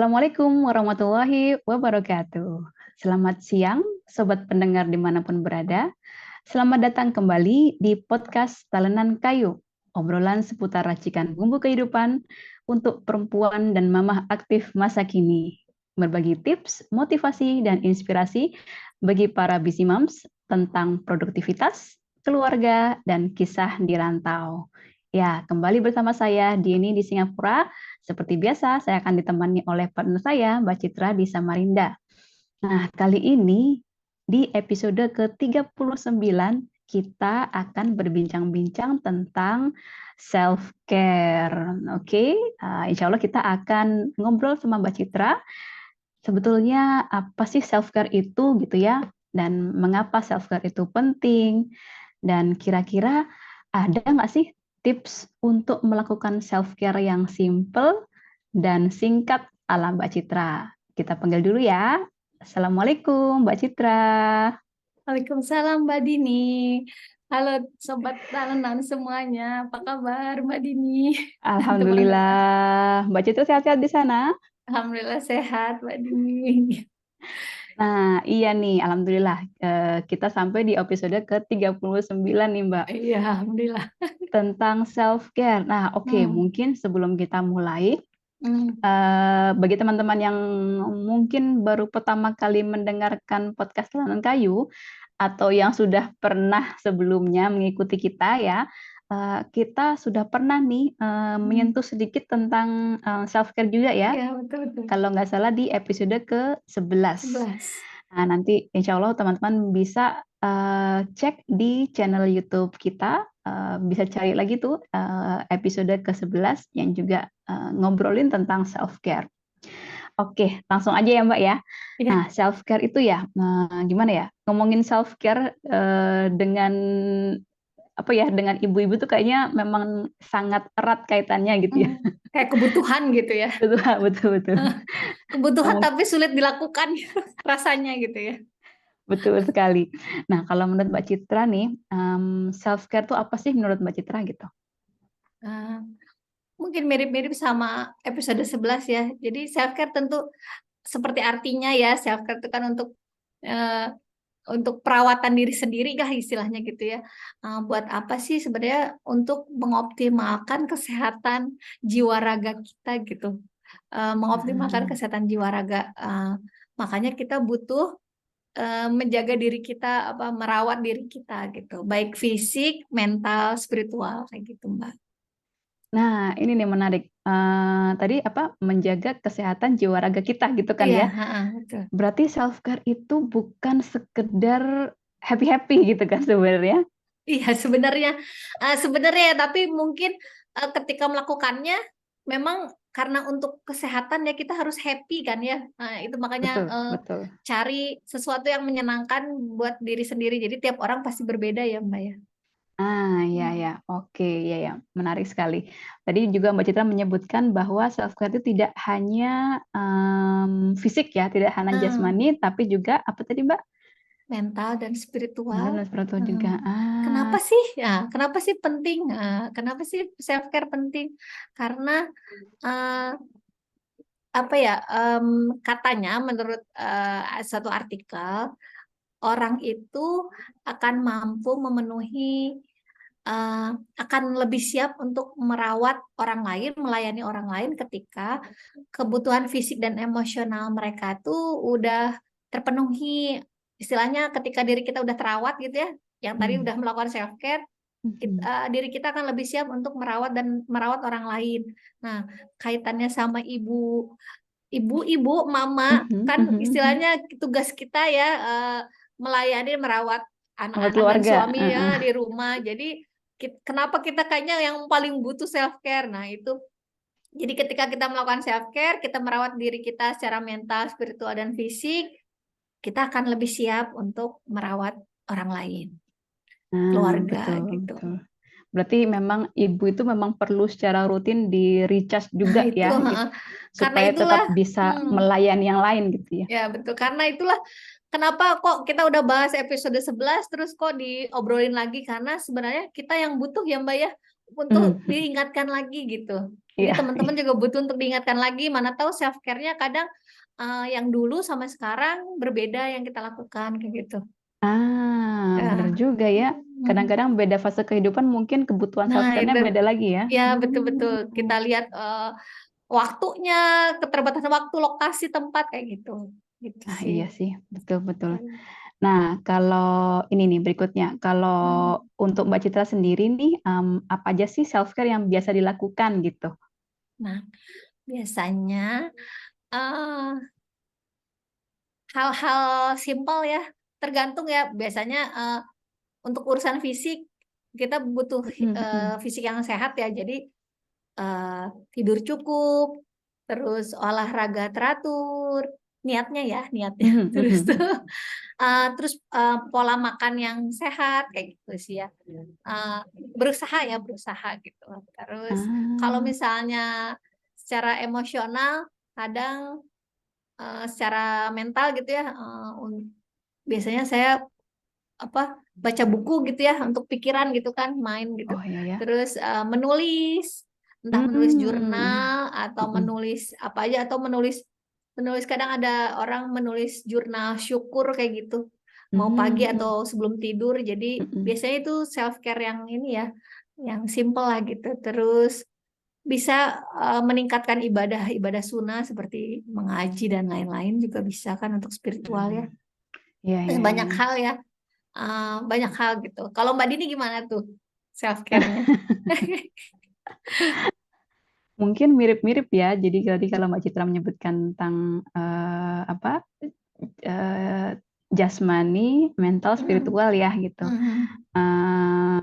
Assalamualaikum warahmatullahi wabarakatuh. Selamat siang, sobat pendengar dimanapun berada. Selamat datang kembali di podcast Talenan Kayu, obrolan seputar racikan bumbu kehidupan untuk perempuan dan mamah aktif masa kini. Berbagi tips, motivasi, dan inspirasi bagi para busy moms tentang produktivitas, keluarga, dan kisah di rantau. Ya, kembali bersama saya Dieni di Singapura. Seperti biasa, saya akan ditemani oleh partner saya, Mbak Citra di Samarinda. Nah, kali ini di episode ke-39 kita akan berbincang-bincang tentang self-care. Oke, insya Allah kita akan ngobrol sama Mbak Citra. Sebetulnya apa sih self-care itu gitu ya? Dan mengapa self-care itu penting? Dan kira-kira ada nggak sih tips untuk melakukan self-care yang simple dan singkat ala Mbak Citra? Kita panggil dulu ya. Assalamualaikum Mbak Citra. Waalaikumsalam Mbak Dini. Halo Sobat Talenan semuanya, apa kabar Mbak Dini? Dan teman-teman. Alhamdulillah. Mbak Citra sehat-sehat di sana? Alhamdulillah sehat Mbak Dini. Nah, iya nih, Alhamdulillah. Kita sampai di episode ke-39 nih Mbak. Iya, Alhamdulillah. Tentang self-care. Nah, oke, Hmm. mungkin sebelum kita mulai, Hmm. bagi teman-teman yang mungkin baru pertama kali mendengarkan podcast Talenan Kayu atau yang sudah pernah sebelumnya mengikuti kita ya, kita sudah pernah nih menyentuh sedikit tentang self-care juga ya, Iya, betul-betul. kalau nggak salah di episode ke-11. 11. Nah, nanti insya Allah teman-teman bisa cek di channel YouTube kita, bisa cari lagi tuh episode ke-11 yang juga ngobrolin tentang self-care. Oke, langsung aja ya Mbak ya. Iya. Nah, self-care itu ya, gimana ya? Ngomongin self-care dengan apa ya, dengan ibu-ibu tuh kayaknya memang sangat erat kaitannya gitu ya. Kayak kebutuhan gitu ya. Betul, betul, betul. Kebutuhan Nah, tapi sulit dilakukan rasanya gitu ya. betul sekali. Nah, kalau menurut Mbak Citra nih, self-care tuh apa sih menurut Mbak Citra gitu? Nah, mungkin mirip-mirip sama episode 11 ya. Jadi self care tentu seperti artinya ya, self care itu kan eh, untuk perawatan diri sendiri kah istilahnya gitu ya. Buat apa sih sebenarnya untuk mengoptimalkan kesehatan jiwa raga kita gitu. Mengoptimalkan Hmm. kesehatan jiwa raga. Makanya kita butuh menjaga diri kita, merawat diri kita gitu. Baik fisik, mental, spiritual kayak gitu, Mbak. Nah, ini nih menarik. Tadi apa? Menjaga kesehatan jiwa raga kita gitu kan Iya, ya. betul. Berarti self-care itu bukan sekedar happy-happy gitu kan sebenarnya. Iya sebenarnya ya, tapi mungkin ketika melakukannya memang karena untuk kesehatan ya kita harus happy kan ya. Nah, itu makanya Betul, betul. cari sesuatu yang menyenangkan buat diri sendiri. Jadi tiap orang pasti berbeda ya Mbak ya. Ya, Hmm. ya, oke, ya, ya, menarik sekali. Tadi juga Mbak Citra menyebutkan bahwa self-care itu tidak hanya fisik ya, tidak hanya Hmm. jasmani, tapi juga apa tadi Mbak? Mental dan spiritual. Mental dan spiritual juga. Hmm. Kenapa sih? Ya, kenapa sih penting? Kenapa sih self care penting? Karena eh, apa ya? Katanya menurut satu artikel orang itu akan mampu memenuhi eh, akan lebih siap untuk merawat orang lain, melayani orang lain ketika kebutuhan fisik dan emosional mereka tuh udah terpenuhi. Istilahnya ketika diri kita udah terawat gitu ya, yang tadi Hmm. udah melakukan self care, diri kita akan lebih siap untuk merawat dan merawat orang lain. Nah, kaitannya sama ibu-ibu, mama Mhm, kan mhm, mhm. istilahnya tugas kita ya melayani, merawat Sama anak-anak dan keluarga. suami ya di rumah. Jadi kenapa kita kayaknya yang paling butuh self care? Nah, itu jadi ketika kita melakukan self care, kita merawat diri kita secara mental, spiritual dan fisik, kita akan lebih siap untuk merawat orang lain, keluarga Betul, gitu. betul. Berarti memang ibu itu memang perlu secara rutin di recharge Nah, juga itu ya, gitu, karena supaya itulah tetap bisa hmm, melayani yang lain gitu ya. ya betul, karena itulah kenapa kok kita udah bahas episode 11 terus kok diobrolin lagi, karena sebenarnya kita yang butuh ya Mbak ya untuk Mhm. diingatkan lagi gitu. Jadi Iya. teman-teman juga butuh untuk diingatkan lagi, mana tahu self care-nya kadang yang dulu sama sekarang berbeda yang kita lakukan kayak gitu. Bener Ya. juga ya. Kadang-kadang beda fase kehidupan mungkin kebutuhan Nah, self-care-nya beda lagi ya. ya betul-betul kita lihat waktunya, keterbatasan waktu, lokasi, tempat kayak gitu. Gitu sih. Iya sih, betul-betul. Nah, kalau ini nih berikutnya, kalau untuk Mbak Citra sendiri nih, apa aja sih self-care yang biasa dilakukan gitu? Nah, biasanya eh, hal-hal simpel ya, tergantung ya. Biasanya untuk urusan fisik kita butuh fisik yang sehat ya. Jadi tidur cukup, terus olahraga teratur, niatnya. Terus pola makan yang sehat kayak gitu sih ya. Eh, berusaha gitu. Terus kalau Ah, misalnya secara emosional, kadang secara mental gitu ya, biasanya saya baca buku gitu ya untuk pikiran gitu kan, main gitu. oh iya ya. Terus menulis, entah menulis Hmm, jurnal atau menulis apa aja, atau menulis menulis kadang ada orang menulis jurnal syukur kayak gitu, mau pagi atau sebelum tidur. Jadi biasanya itu self care yang ini ya, yang simple lah gitu. Terus bisa meningkatkan ibadah sunnah seperti mengaji dan lain-lain juga bisa kan untuk spiritual ya. Iya, iya, iya. Banyak hal ya, banyak hal gitu. Kalau Mbak Dini gimana tuh self care-nya? Mungkin mirip-mirip ya. Jadi tadi kalau Mbak Citra menyebutkan tentang apa eh, jasmani, mental, spiritual ya gitu. Eh,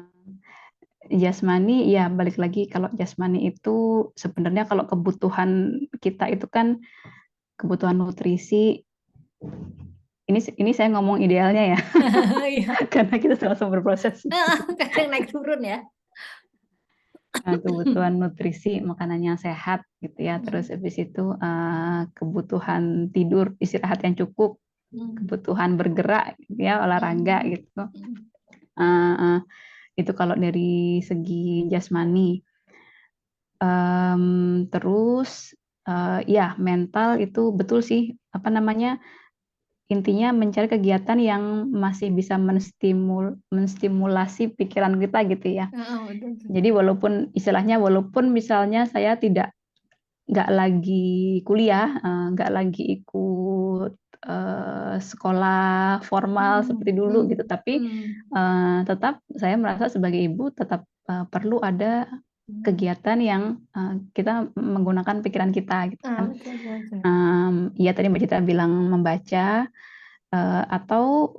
Jasmani ya balik lagi, kalau jasmani itu sebenarnya kalau kebutuhan kita itu kan kebutuhan nutrisi. Ini saya ngomong idealnya ya, Iya. karena kita sama-sama berproses. Kadang naik turun ya. Kebutuhan nutrisi, makanan yang sehat gitu ya. Terus habis itu kebutuhan tidur, istirahat yang cukup, kebutuhan bergerak gitu ya, olahraga gitu. Uh, itu kalau dari segi jasmani. Terus ya mental itu betul sih, apa namanya, intinya mencari kegiatan yang masih bisa menstimulasi pikiran kita gitu ya. Betul. Jadi walaupun istilahnya, walaupun misalnya saya nggak lagi kuliah, nggak lagi ikut sekolah formal seperti dulu gitu, tapi tetap saya merasa sebagai ibu tetap perlu ada kegiatan yang kita menggunakan pikiran kita gitu kan. Betul. Ya tadi Mbak Cita bilang membaca, atau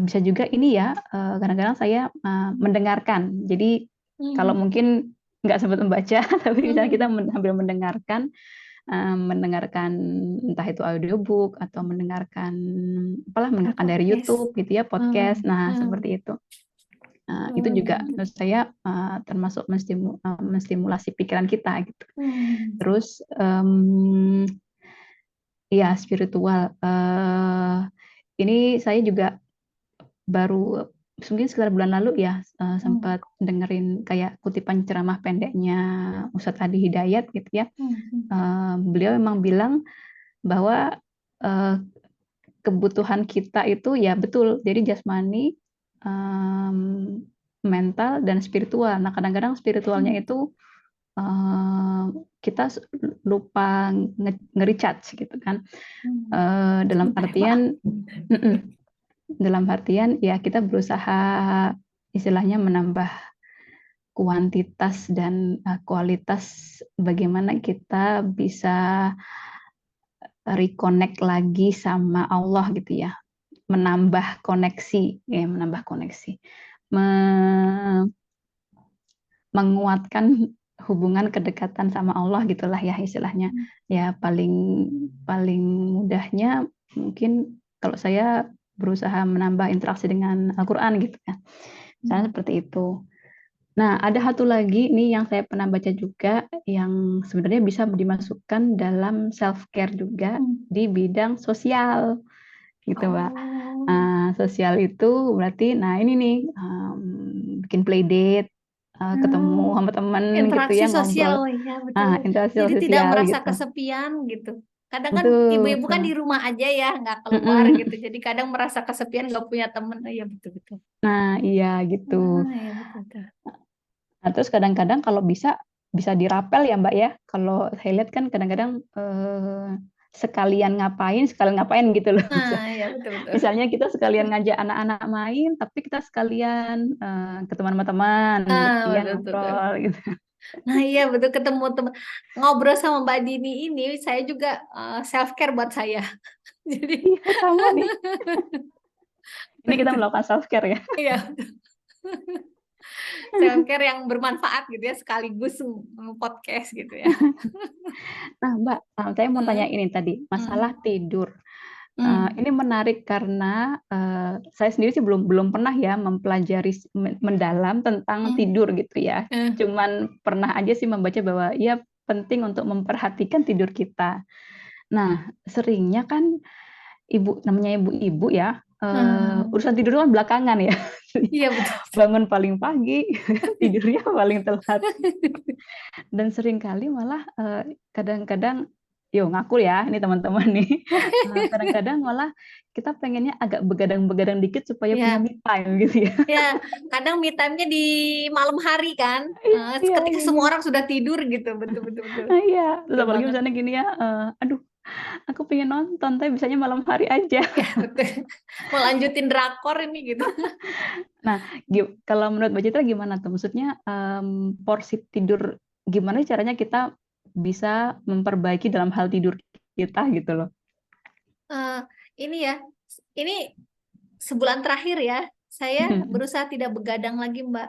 bisa juga ini ya, kadang-kadang saya mendengarkan. Jadi kalau mungkin nggak sempat membaca, tapi misalnya kita sambil mendengarkan entah itu audiobook atau mendengarkan dari Podcast. YouTube gitu ya, podcast. Nah, seperti itu. Itu juga menurut saya termasuk menstimulasi pikiran kita gitu. Terus ya spiritual. Ini saya juga baru mungkin sekitar bulan lalu ya, sempat dengerin kayak kutipan ceramah pendeknya Ustadz Adi Hidayat gitu ya. Beliau memang bilang bahwa kebutuhan kita itu ya betul, jadi jasmani, mental, dan spiritual. Nah kadang-kadang spiritualnya itu kita lupa nge-recharge gitu kan. Dalam artian ya kita berusaha istilahnya menambah kuantitas dan kualitas, bagaimana kita bisa reconnect lagi sama Allah gitu ya, menambah koneksi, menguatkan hubungan kedekatan sama Allah gitulah ya istilahnya. Ya paling paling mudahnya mungkin kalau saya berusaha menambah interaksi dengan Al-Quran gitu ya. Misalnya seperti itu. Nah, ada satu lagi nih yang saya pernah baca juga, yang sebenarnya bisa dimasukkan dalam self care juga di bidang sosial gitu, Mbak. Sosial itu berarti, nah ini nih, bikin playdate ketemu Hmm, sama teman gitu interaksi ya, sosial, ngobrol. oh iya betul. Interaksi Jadi tidak sosial merasa gitu. kesepian gitu. Kadang kan Betul, ibu-ibu kan betul. di rumah aja ya, nggak keluar Mm-mm. gitu. Jadi kadang merasa kesepian, nggak punya teman. Oh iya betul betul. Nah, iya gitu. Iya betul betul. Nah, terus kadang-kadang kalau bisa dirapel ya Mbak ya. Kalau saya lihat kan kadang-kadang sekalian ngapain gitu loh. Nah, iya betul betul. Misalnya kita sekalian ngajak anak-anak main, tapi kita sekalian ketemu sama teman gitu ya, Betul betul. Betul. ngobrol gitu. Nah iya betul, ketemu teman, ngobrol sama Mbak Dini ini, saya juga self care buat saya. Jadi Iya, sama nih. Ini kita melakukan self care ya. iya, self care yang bermanfaat gitu ya, sekaligus podcast gitu ya. Nah, Mbak, saya mau tanya Hmm, ini tadi, hmm, masalah tidur. hmm, Ini menarik karena saya sendiri sih belum pernah ya mempelajari mendalam tentang hmm, tidur gitu ya. eh, Cuman pernah aja sih membaca bahwa ya penting untuk memperhatikan tidur kita. Nah, seringnya kan namanya ibu-ibu ya, hmm. urusan tidur kan belakangan ya. Iya betul. Bangun paling pagi, tidurnya paling telat. Dan seringkali malah kadang-kadang, yo ngaku ya, ini teman-teman nih, kadang-kadang malah kita pengennya agak begadang-begadang dikit supaya punya Ya, me time gitu ya. ya. Kadang me time-nya di malam hari kan, Iya, ketika iya, semua iya. orang sudah tidur gitu, betul betul betul, Iya, terus betul apalagi banget. misalnya gini ya, aduh aku pengen nonton tapi bisanya malam hari aja. Ya betul. Mau lanjutin drakor ini gitu. Nah, kalau menurut Mbak Citra gimana tuh? Maksudnya porsi tidur, gimana caranya kita bisa memperbaiki dalam hal tidur kita gitu loh. Eh, ini ya, ini sebulan terakhir ya, saya berusaha tidak begadang lagi, Mbak.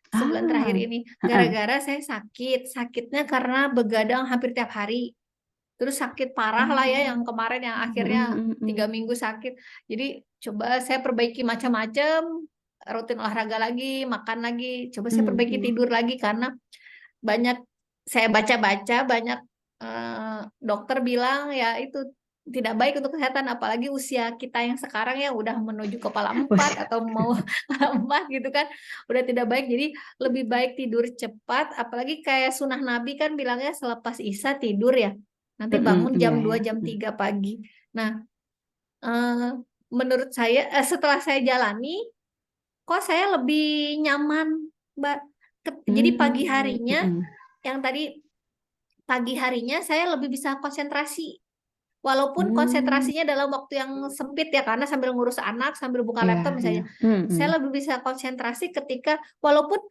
Sebulan terakhir Ah, ini, heeh. gara-gara saya sakitnya karena begadang hampir tiap hari. Terus sakit parah lah ya, Oh, yang kemarin yang mm, akhirnya mm, mm. 3 minggu sakit. Jadi coba saya perbaiki macam-macam, rutin olahraga lagi, makan lagi, coba saya Mm, perbaiki mm. tidur lagi karena banyak saya baca-baca, banyak dokter bilang ya itu tidak baik untuk kesehatan, apalagi usia kita yang sekarang ya udah menuju kepala 4 Usia. atau mau kepala 4 gitu kan, udah tidak baik. Jadi lebih baik tidur cepat, apalagi kayak sunah Nabi kan bilangnya selepas Isya tidur ya, nanti Mm, mm, bangun iya jam 2 ya. jam Mm. 3 pagi. Nah, eh, menurut saya setelah saya jalani, kok saya lebih nyaman, Mbak. Jadi pagi Mm, harinya, mm. yang tadi pagi harinya saya lebih bisa konsentrasi. Walaupun Mm, konsentrasinya dalam waktu yang sempit ya, karena sambil ngurus anak, sambil buka iya, laptop iya. misalnya. Mm, mm. Saya lebih bisa konsentrasi ketika, walaupun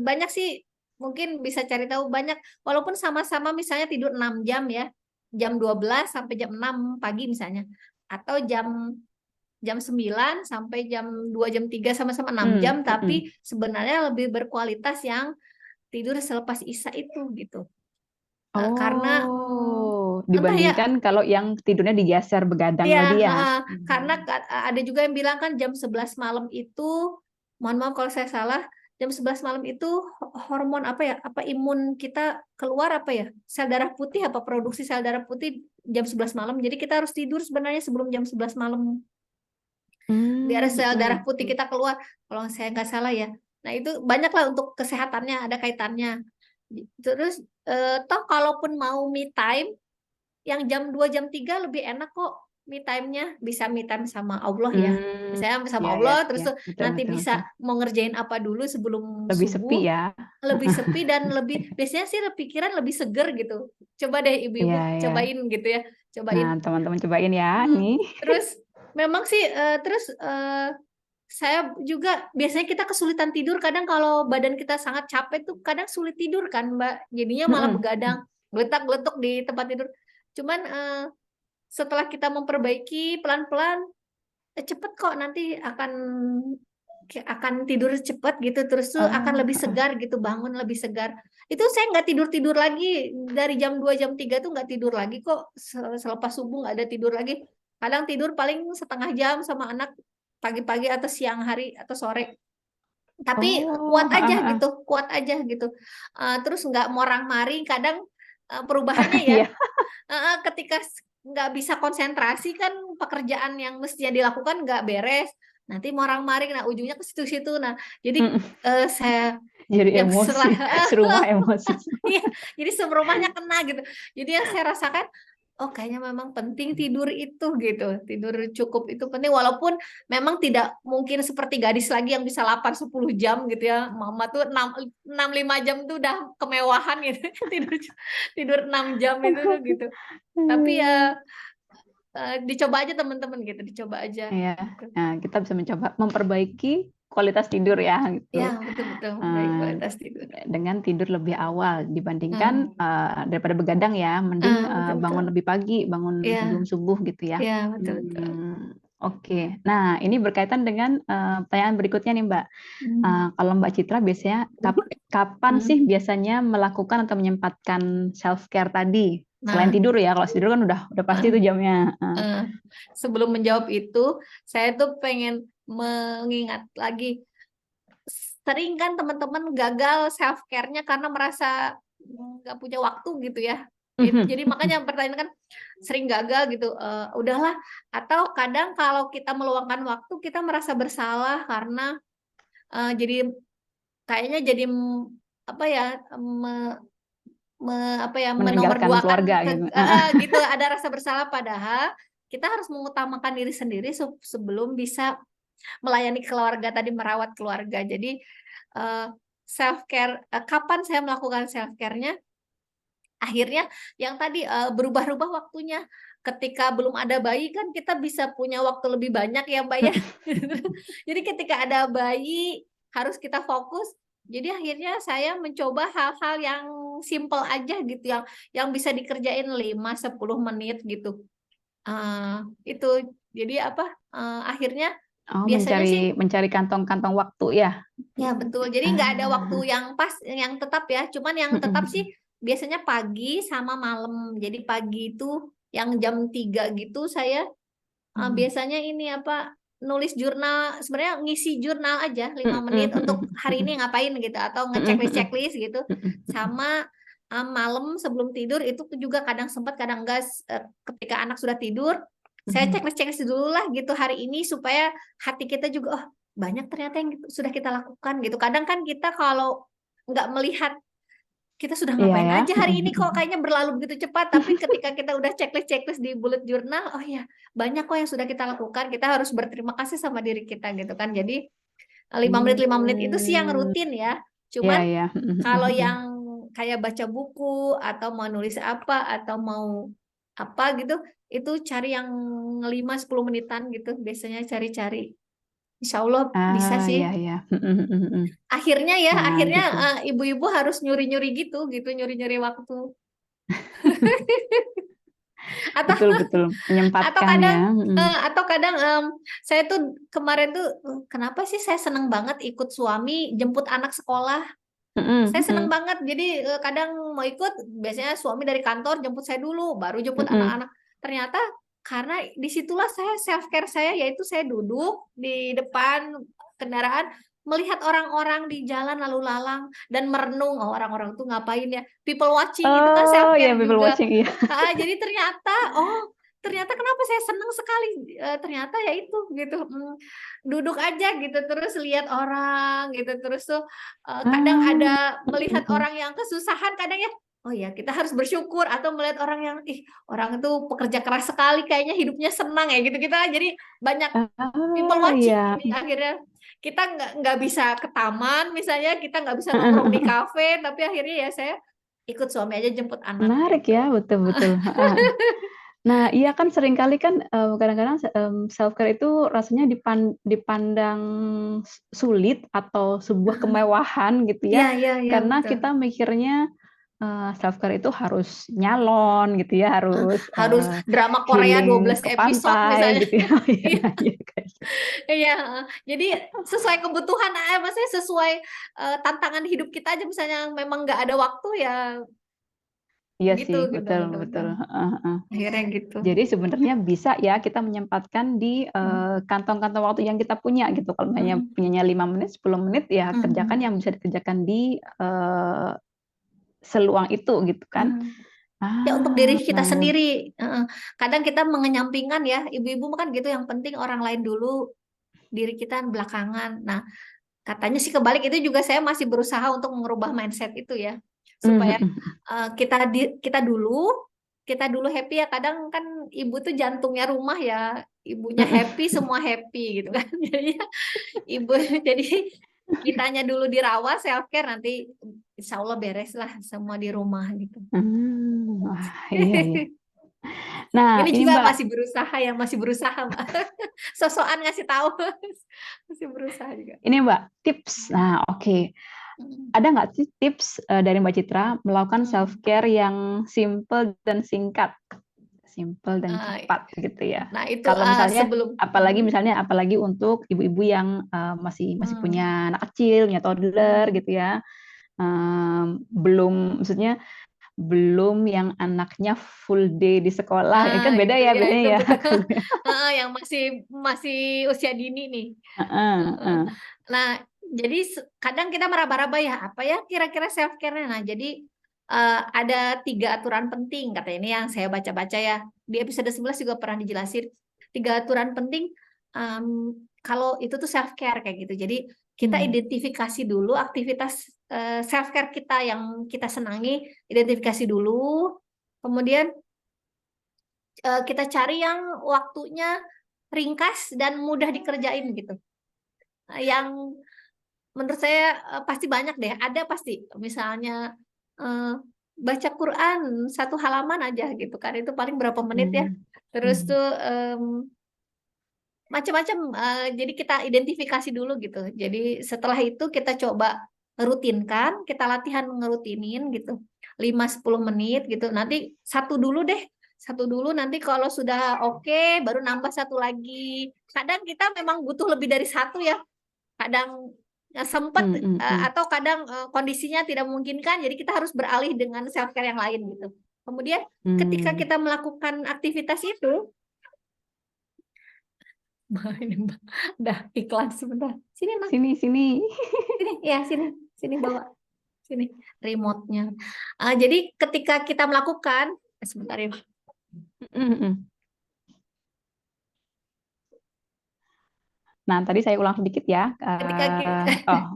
banyak sih, mungkin bisa cari tahu banyak, walaupun sama-sama misalnya tidur 6 jam ya, jam 12 sampai jam 6 pagi misalnya. Atau jam jam 9 sampai jam 2 jam 3 sama-sama 6 Mm, jam, mm. tapi sebenarnya lebih berkualitas yang tidur selepas Isya itu gitu. Karena Oh, entah ya, dibandingkan kalau yang tidurnya digeser begadang ya tadi ya. karena Hmm. ada juga yang bilang kan jam 11 malam itu, mohon maaf kalau saya salah, jam 11 malam itu hormon apa ya, apa imun kita keluar apa ya, sel darah putih, apa produksi sel darah putih jam 11 malam. Jadi kita harus tidur sebenarnya sebelum jam 11 malam, biar Mm, sel darah mm, putih mm. kita keluar, kalau saya nggak salah ya. Nah itu banyaklah untuk kesehatannya, ada kaitannya. Terus toh kalaupun mau me time yang jam 2 jam 3 lebih enak kok, me time-nya bisa me time sama Allah ya. Hmm, Misalnya sama ya, ya, Allah, terus ya, tuh betul, nanti betul, bisa betul. mau ngerjain apa dulu sebelum Lebih sepi subuh, ya. lebih sepi dan lebih, biasanya sih pikiran lebih seger gitu. Coba deh ibu-ibu Iya, ya. cobain gitu ya, cobain. Nah, teman-teman cobain ya, Hmm, nih. terus memang sih terus saya juga biasanya kita kesulitan tidur kadang kalau badan kita sangat capek tuh, kadang sulit tidur kan Mbak, jadinya malah Mm-mm. begadang, geletak-geletuk di tempat tidur. Cuman setelah kita memperbaiki pelan-pelan, cepet kok nanti akan tidur cepet gitu, terus tuh akan Oh, lebih segar gitu, bangun lebih segar. Itu saya nggak tidur-tidur lagi dari jam 2 jam 3 tuh nggak tidur lagi kok. Selepas subuh nggak ada tidur lagi. Kadang tidur paling setengah jam sama anak pagi-pagi atau siang hari atau sore. Tapi oh, kuat aja gitu. Terus nggak morang-maring. Kadang perubahannya ya, iya. ketika nggak bisa konsentrasi kan, pekerjaan yang mestinya dilakukan nggak beres. nanti marang-maring, nah ujungnya ke situ-situ. Nah, jadi saya Jadi yang emosi, serumah emosi. iya, jadi serumahnya kena gitu. Jadi yang saya rasakan, oh kayaknya memang penting tidur itu gitu. Tidur cukup itu penting, walaupun memang tidak mungkin seperti gadis lagi yang bisa 8-10 jam gitu ya. Mama tuh 6-5 jam tuh udah kemewahan gitu. Tidur tidur 6 jam itu tuh gitu. Tapi ya dicoba aja teman-teman gitu, dicoba aja Iya, gitu. nah, kita bisa mencoba memperbaiki kualitas tidur ya Ya, gitu. betul-betul baik Eh, kualitas tidur. dengan tidur lebih awal dibandingkan daripada begadang ya, mending Betul-betul. bangun lebih pagi, bangun Ya, sebelum subuh gitu ya. ya betul-betul. Oke. Nah, ini berkaitan dengan pertanyaan berikutnya nih, Mbak. Hmm. Kalau Mbak Citra biasanya kapan Hmm. sih biasanya melakukan atau menyempatkan self care tadi? Selain Nah, tidur ya, kalau tidur kan udah pasti itu jamnya. sebelum menjawab itu, saya tuh pengen mengingat lagi, sering kan teman-teman gagal self care-nya karena merasa nggak punya waktu gitu ya. Jadi makanya pertanyaan kan sering gagal gitu. Udahlah. Atau kadang kalau kita meluangkan waktu, kita merasa bersalah karena jadi kayaknya jadi apa ya, apa ya, Meninggalkan menomorduakan keluarga gitu. gitu, ada rasa bersalah, padahal kita harus mengutamakan diri sendiri sebelum bisa melayani keluarga tadi, merawat keluarga. Jadi self care, kapan saya melakukan self care-nya? Akhirnya yang tadi berubah-ubah waktunya. Ketika belum ada bayi kan kita bisa punya waktu lebih banyak ya, Mbak ya. Jadi ketika ada bayi harus kita fokus. Jadi akhirnya saya mencoba hal-hal yang simple aja gitu, yang bisa dikerjain 5-10 menit gitu. Itu jadi apa? Akhirnya Oh, biasanya sih mencari kantong-kantong waktu ya. ya betul. Jadi nggak ada waktu yang pas, yang tetap ya. Cuman yang tetap sih biasanya pagi sama malam. Jadi pagi itu yang jam 3 gitu saya biasanya ini apa, nulis jurnal, sebenarnya ngisi jurnal aja 5 menit untuk hari ini ngapain gitu, atau ngechecklist gitu. Sama malam sebelum tidur itu juga kadang sempat kadang enggak, ketika anak sudah tidur saya checklist dulu lah gitu hari ini, supaya hati kita juga, oh banyak ternyata yang sudah kita lakukan gitu. Kadang kan kita kalau nggak melihat kita sudah Iya ngapain ya. aja hari ini, kok kayaknya berlalu begitu cepat. Tapi ketika kita udah checklist di bullet journal, oh ya banyak kok yang sudah kita lakukan. Kita harus berterima kasih sama diri kita gitu kan. Jadi 5 menit itu sih yang rutin ya. Iya Cuman ya. kalau yang kayak baca buku atau mau nulis apa atau mau apa gitu, itu cari yang 5-10 menitan gitu. Biasanya cari-cari. Insya Allah bisa Iya sih. ya. Akhirnya ya, Nah, akhirnya gitu. ibu-ibu harus nyuri-nyuri gitu, nyuri-nyuri waktu. Atau Betul atau menyempatkan kadang ya. saya tuh kemarin tuh, kenapa sih saya seneng banget ikut suami jemput anak sekolah. Saya seneng banget. Jadi kadang mau ikut, biasanya suami dari kantor jemput saya dulu, baru jemput anak-anak. Ternyata karena disitulah saya self care saya, yaitu saya duduk di depan kendaraan melihat orang-orang di jalan lalu lalang dan merenung, oh orang-orang tuh ngapain ya, people watching itu kan self Oh ya, care people juga. watching iya. Jadi ternyata kenapa saya seneng sekali, ternyata ya itu gitu, duduk aja gitu terus lihat orang gitu, terus tuh kadang ada melihat orang yang kesusahan, kadang ya oh ya kita harus bersyukur, atau melihat orang yang orang itu pekerja keras sekali kayaknya hidupnya senang ya gitu, kita jadi banyak people watching. Iya. Jadi akhirnya kita nggak bisa ke taman misalnya, kita nggak bisa nongkrong di kafe, tapi akhirnya ya saya ikut suami aja jemput anak Menarik gitu. ya, betul. Nah, iya kan seringkali kan kadang-kadang self care itu rasanya dipandang sulit atau sebuah kemewahan gitu Iya, ya. iya, iya, Karena betul. kita mikirnya self care itu harus nyalon gitu ya, harus Harus drama Korea healing 12 ke episode pantai misalnya. gitu ya. Iya, Iya, kayak gitu. iya, jadi sesuai kebutuhan, maksudnya sesuai tantangan hidup kita aja, misalnya memang nggak ada waktu ya Iya gitu sih, gitu betul gitu betul. betul. Akhirnya gitu. Jadi sebenarnya bisa ya kita menyempatkan di kantong-kantong waktu yang kita punya gitu. Kalau hanya punyanya 5 menit, 10 menit ya kerjakan yang bisa dikerjakan di seluang itu gitu kan. Ya untuk diri kita Baik. sendiri. Kadang kita mengenyampingkan ya, ibu-ibu kan gitu, yang penting orang lain dulu. diri kita belakangan. Nah, katanya sih kebalik, itu juga saya masih berusaha untuk mengubah mindset itu ya, supaya kita dulu happy ya. Kadang kan ibu tuh jantungnya rumah ya, ibunya happy semua happy gitu kan. Jadi ibu jadi kitanya dulu dirawat, self care, nanti insya Allah beres lah semua di rumah gitu. Wah, iya, iya. Nah, Ini ini juga Mbak, masih berusaha Mbak. Sosokan ngasih tahu, masih berusaha juga. ini Mbak, tips. Nah, oke. Ada nggak sih tips dari Mbak Citra melakukan self care yang simple dan singkat, simple dan cepat gitu ya? Nah itu Kalau misalnya, sebelum apalagi untuk ibu-ibu yang masih punya anak kecil, punya toddler gitu ya, maksudnya belum yang anaknya full day di sekolah, ya kan beda itu ya ya, biasanya itu ya. betul. Yang masih usia dini nih. Nah, jadi kadang kita meraba-raba ya, apa ya kira-kira self care-nya. Nah, jadi ada 3 aturan penting, kata ini yang saya baca-baca ya. Di episode 11 juga pernah dijelasin 3 aturan penting kalau itu tuh self care kayak gitu. Jadi kita identifikasi dulu aktivitas self care kita yang kita senangi, identifikasi dulu. Kemudian kita cari yang waktunya ringkas dan mudah dikerjain gitu. Yang menurut saya pasti banyak deh, ada pasti. Misalnya baca Quran 1 halaman aja gitu kan, itu paling berapa menit ya. Terus tuh macam-macam, jadi kita identifikasi dulu gitu. Jadi setelah itu kita coba rutinkan, kita latihan ngerutinin gitu 5-10 menit gitu. Nanti satu dulu deh, satu dulu, nanti kalau sudah oke baru nambah satu lagi. Kadang kita memang butuh lebih dari satu ya, kadang sempat atau kadang kondisinya tidak memungkinkan, jadi kita harus beralih dengan self care yang lain gitu. Kemudian ketika kita melakukan aktivitas itu, udah iklan sebentar. Sini, Nak. Sini. Sini, ya sini bawa. Sini remote-nya. Jadi ketika kita melakukan, sebentar ya. Nah, tadi saya ulang sedikit ya.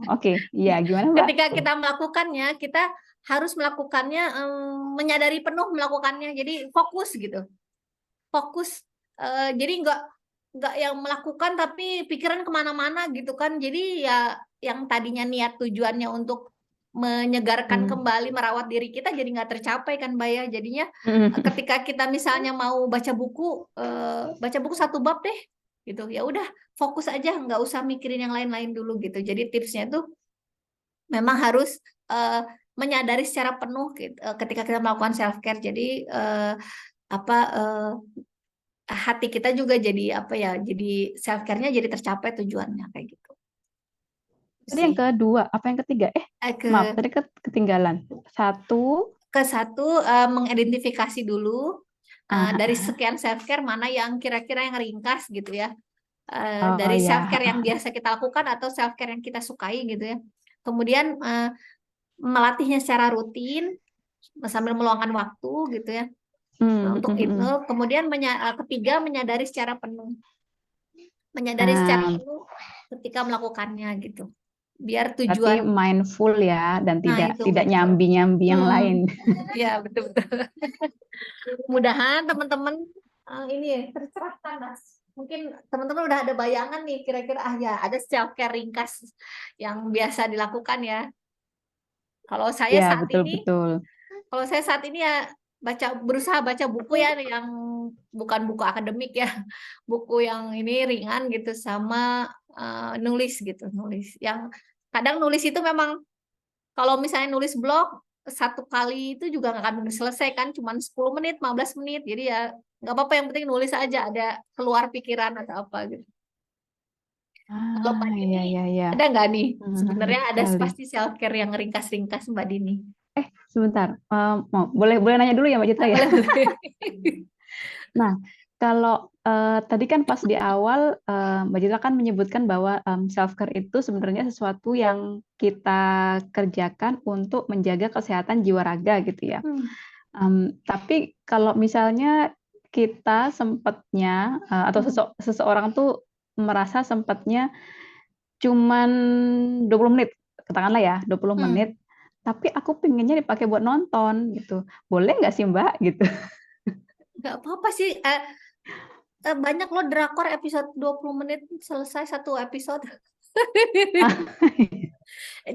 Oke. Ya, gimana Mbak? Ketika kita melakukannya, kita harus melakukannya menyadari penuh melakukannya. Jadi fokus gitu. Fokus. Jadi nggak yang melakukan tapi pikiran kemana-mana gitu kan. Jadi ya yang tadinya niat tujuannya untuk menyegarkan kembali, merawat diri kita, jadi nggak tercapai kan Mbak ya. Jadinya ketika kita misalnya mau baca buku 1 bab deh gitu, ya udah fokus aja, nggak usah mikirin yang lain-lain dulu gitu. Jadi tipsnya tuh memang harus menyadari secara penuh gitu, ketika kita melakukan self care. Jadi hati kita juga jadi jadi self care-nya jadi tercapai tujuannya kayak gitu. Tadi yang kedua, apa yang ketiga? Maaf, tadi ketinggalan. Ke satu, mengidentifikasi dulu dari sekian self care mana yang kira-kira yang ringkas gitu ya. Dari self care yang biasa kita lakukan atau self care yang kita sukai gitu ya. Kemudian melatihnya secara rutin sambil meluangkan waktu gitu ya. Untuk itu, kemudian ketiga, menyadari secara penuh. Menyadari secara penuh ketika melakukannya gitu. Biar tujuan. Berarti mindful ya, dan tidak betul. nyambi-nyambi yang lain. Ya, betul-betul. Mudahan teman-teman ini ya tercerahkan, Mas. Mungkin teman-teman udah ada bayangan nih kira-kira ya ada self care ringkas yang biasa dilakukan ya. Kalau saya Ya, saat betul, ini, betul. kalau saya saat ini ya berusaha baca buku ya yang bukan buku akademik ya, buku yang ini ringan gitu, sama nulis gitu, nulis. Yang kadang nulis itu memang kalau misalnya nulis blog 1 kali itu juga nggak akan selesai kan, cuma 10 menit, 15 menit. Jadi ya nggak apa-apa, yang penting nulis aja, ada keluar pikiran atau apa gitu. Kalau Mbak Dini, ada nggak nih? Sebenarnya ada pasti self care yang ringkas-ringkas Mbak Dini. Sebentar, boleh nanya dulu ya Mbak Citra ya? Boleh. Nah, kalau tadi kan pas di awal Mbak Citra kan menyebutkan bahwa self care itu sebenarnya sesuatu yang kita kerjakan untuk menjaga kesehatan jiwa raga gitu ya. Tapi kalau misalnya kita sempatnya atau seseorang tuh merasa sempatnya cuman 20 menit, katakanlah ya 20 Hmm. menit, tapi aku pengennya dipakai buat nonton gitu. Boleh nggak sih Mbak gitu? Nggak apa-apa sih. Banyak loh drakor episode 20 menit selesai satu episode.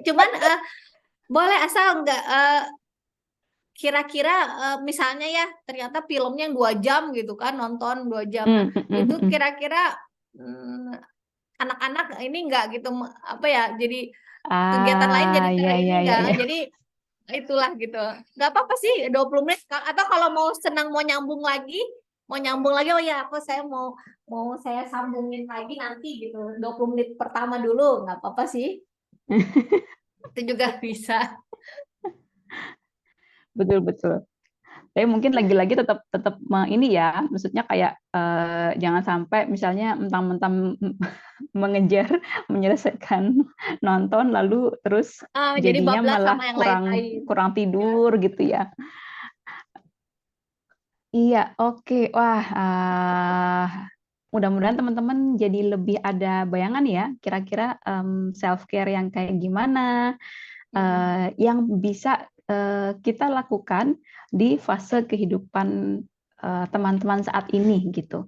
Cuman boleh asal nggak kira-kira misalnya ya ternyata filmnya yang 2 jam gitu kan, nonton 2 jam. Nah, itu kira-kira mm, anak-anak ini nggak gitu apa ya, jadi kegiatan lain jadi Ya ini ya ya enggak, ya. jadi itulah gitu. Nggak apa-apa sih 20 menit, atau kalau mau senang mau nyambung lagi, oh ya aku saya mau mau saya sambungin lagi nanti gitu 20 menit pertama dulu, nggak apa-apa sih, itu juga bisa. Betul betul. Tapi mungkin lagi-lagi tetap tetap ini ya, maksudnya kayak jangan sampai misalnya mentang-mentang mengejar menyelesaikan nonton lalu terus Jadi jadinya bablas malah sama yang kurang lain-lain kurang ya. tidur gitu ya. Iya, oke. Wah, mudah-mudahan teman-teman jadi lebih ada bayangan ya, kira-kira self care yang kayak gimana, Mm-mm. yang bisa kita lakukan di fase kehidupan teman-teman saat ini gitu.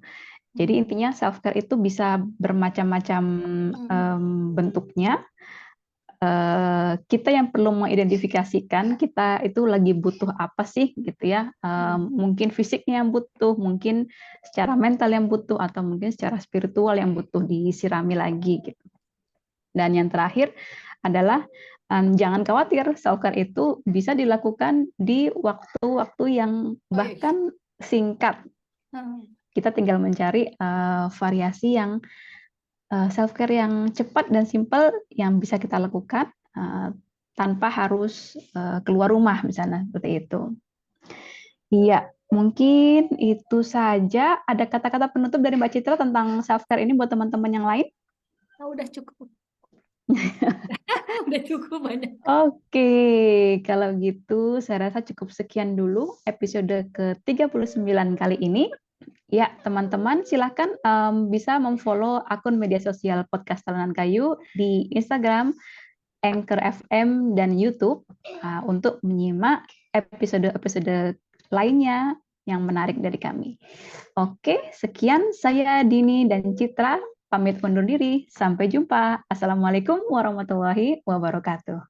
Jadi Mm. intinya self care itu bisa bermacam-macam Mm. bentuknya. Kita yang perlu mengidentifikasikan kita itu lagi butuh apa sih gitu ya. Mm. Mungkin fisiknya yang butuh, mungkin secara mental yang butuh, atau mungkin secara spiritual yang butuh disirami lagi gitu. Dan yang terakhir adalah jangan khawatir, self care itu bisa dilakukan di waktu-waktu yang Oh, iya. bahkan singkat. Mm. Kita tinggal mencari variasi yang self care yang cepat dan simpel yang bisa kita lakukan tanpa harus keluar rumah misalnya seperti itu. Iya, mungkin itu saja. Ada kata-kata penutup dari Mbak Citra tentang self care ini buat teman-teman yang lain? Udah cukup. Udah cukup banyak. Oke, kalau gitu saya rasa cukup sekian dulu episode ke-39 kali ini. Ya, teman-teman silakan bisa memfollow akun media sosial Podcast Talenan Kayu di Instagram, Anchor FM, dan YouTube untuk menyimak episode-episode lainnya yang menarik dari kami. Oke, sekian saya Dini dan Citra pamit undur diri. Sampai jumpa. Assalamualaikum warahmatullahi wabarakatuh.